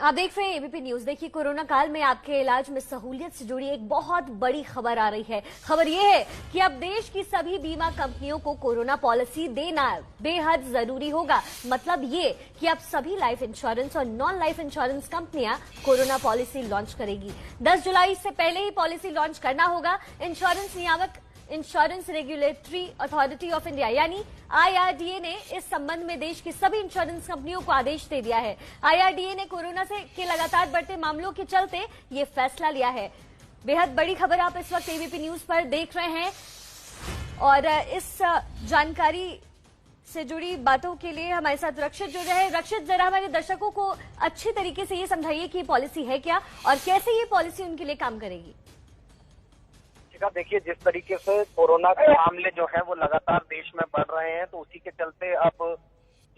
आप देख रहे हैं एबीपी न्यूज। देखिए, कोरोना काल में आपके इलाज में सहूलियत से जुड़ी एक बहुत बड़ी खबर आ रही है। खबर यह है कि अब देश की सभी बीमा कंपनियों को कोरोना पॉलिसी देना बेहद जरूरी होगा। मतलब ये कि अब सभी लाइफ इंश्योरेंस और नॉन लाइफ इंश्योरेंस कंपनियां कोरोना पॉलिसी लॉन्च करेगी। 10 जुलाई से पहले ही पॉलिसी लॉन्च करना होगा। इंश्योरेंस नियामक insurance regulatory authority of India यानी IRDA ने इस संबंध में देश की सभी इंश्योरेंस कंपनियों को आदेश दे दिया है। IRDA ने कोरोना के लगातार बढ़ते मामलों के चलते ये फैसला लिया है। बेहद बड़ी खबर आप इस वक्त एबीपी न्यूज पर देख रहे हैं और इस जानकारी से जुड़ी बातों के लिए हमारे साथ रक्षित जुड़ रहे हैं। रक्षित, जरा हमारे दर्शकों को अच्छी तरीके से ये समझाइए कि ये पॉलिसी है क्या और कैसे ये पॉलिसी उनके लिए काम करेगी। देखिए, जिस तरीके से कोरोना के मामले जो है वो लगातार देश में बढ़ रहे हैं, तो उसी के चलते अब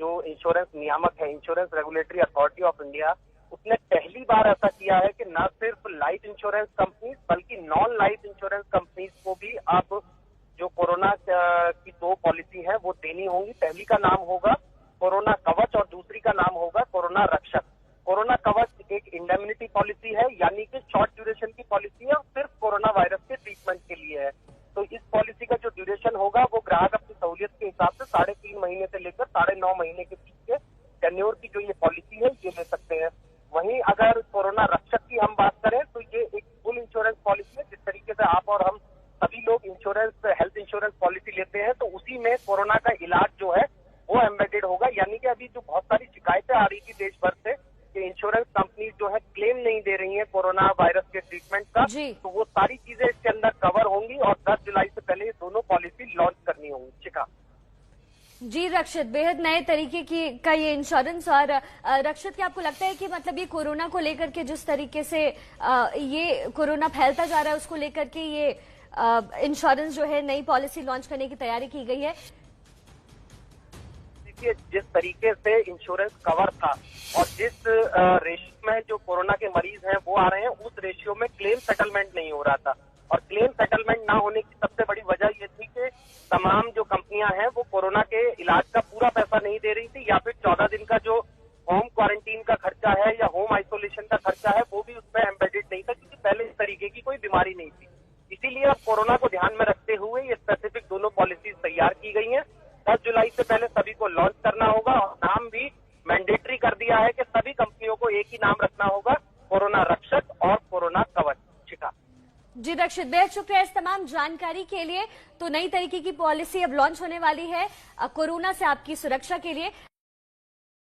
जो इंश्योरेंस नियामक है, insurance regulatory authority of India, उसने पहली बार ऐसा किया है कि न सिर्फ लाइफ इंश्योरेंस कंपनीज बल्कि नॉन लाइफ इंश्योरेंस कंपनीज को भी अब जो कोरोना की दो पॉलिसी है वो देनी होंगी। पहली का नाम होगा कोरोना कवच और दूसरी का नाम होगा कोरोना रक्षक। कोरोना कवच एक इंडेमनिटी पॉलिसी है, यानी कि शॉर्ट ड्यूरेशन की पॉलिसी है और सिर्फ कोरोना वायरस के ट्रीटमेंट के लिए है। तो इस पॉलिसी का जो ड्यूरेशन होगा वो ग्राहक अपनी सहूलियत के हिसाब से 3.5 महीने से लेकर 9.5 महीने के बीच के टेन्योर की जो ये पॉलिसी है ये ले सकते हैं। वहीं अगर कोरोना रक्षक की हम बात करें तो ये एक फुल इंश्योरेंस पॉलिसी है। जिस तरीके से आप और हम सभी लोग इंश्योरेंस हेल्थ इंश्योरेंस पॉलिसी लेते हैं, तो उसी में कोरोना का इलाज जो है वो एम्बेडेड होगा। यानी कि अभी जो बहुत सारी शिकायतें आ रही थी देश भर से कि इंश्योरेंस कंपनीज जो है क्लेम नहीं दे रही हैं कोरोना वायरस के ट्रीटमेंट का, तो वो सारी चीजें इसके अंदर कवर होंगी और 10 जुलाई से पहले ये दोनों पॉलिसी लॉन्च करनी होंगी। शिखा जी रक्षित, बेहद नए तरीके का ये इंश्योरेंस। और रक्षित, क्या आपको लगता है कि मतलब ये कोरोना को लेकर के जिस तरीके से ये कोरोना फैलता जा रहा है उसको लेकर के ये इंश्योरेंस जो है नई पॉलिसी लॉन्च करने की तैयारी की गई है? जिस तरीके से इंश्योरेंस कवर था और जिस रेशियो में जो कोरोना के मरीज हैं वो आ रहे हैं, उस रेशियो में क्लेम सेटलमेंट नहीं हो रहा था। और क्लेम सेटलमेंट ना होने की सबसे बड़ी वजह ये थी कि तमाम जो कंपनियां हैं वो कोरोना के इलाज का पूरा पैसा नहीं दे रही थी, या फिर 14 दिन का जो होम क्वारंटीन का खर्चा है या होम आइसोलेशन का खर्चा है वो भी उसमें एम्बेडेड नहीं था, क्योंकि पहले इस तरीके की कोई बीमारी नहीं थी। इसीलिए अब कोरोना को ध्यान में रखते हुए ये स्पेसिफिक दोनों पॉलिसीज तैयार की गई हैं। 10 जुलाई से पहले सभी को लॉन्च करना होगा और नाम भी मैंडेटरी कर दिया है कि सभी कंपनियों को एक ही नाम रखना होगा, कोरोना रक्षक और कोरोना कवच। शिखा जी रक्षित, बेहद शुक्रिया इस तमाम जानकारी के लिए। तो नई तरीके की पॉलिसी अब लॉन्च होने वाली है कोरोना से आपकी सुरक्षा के लिए।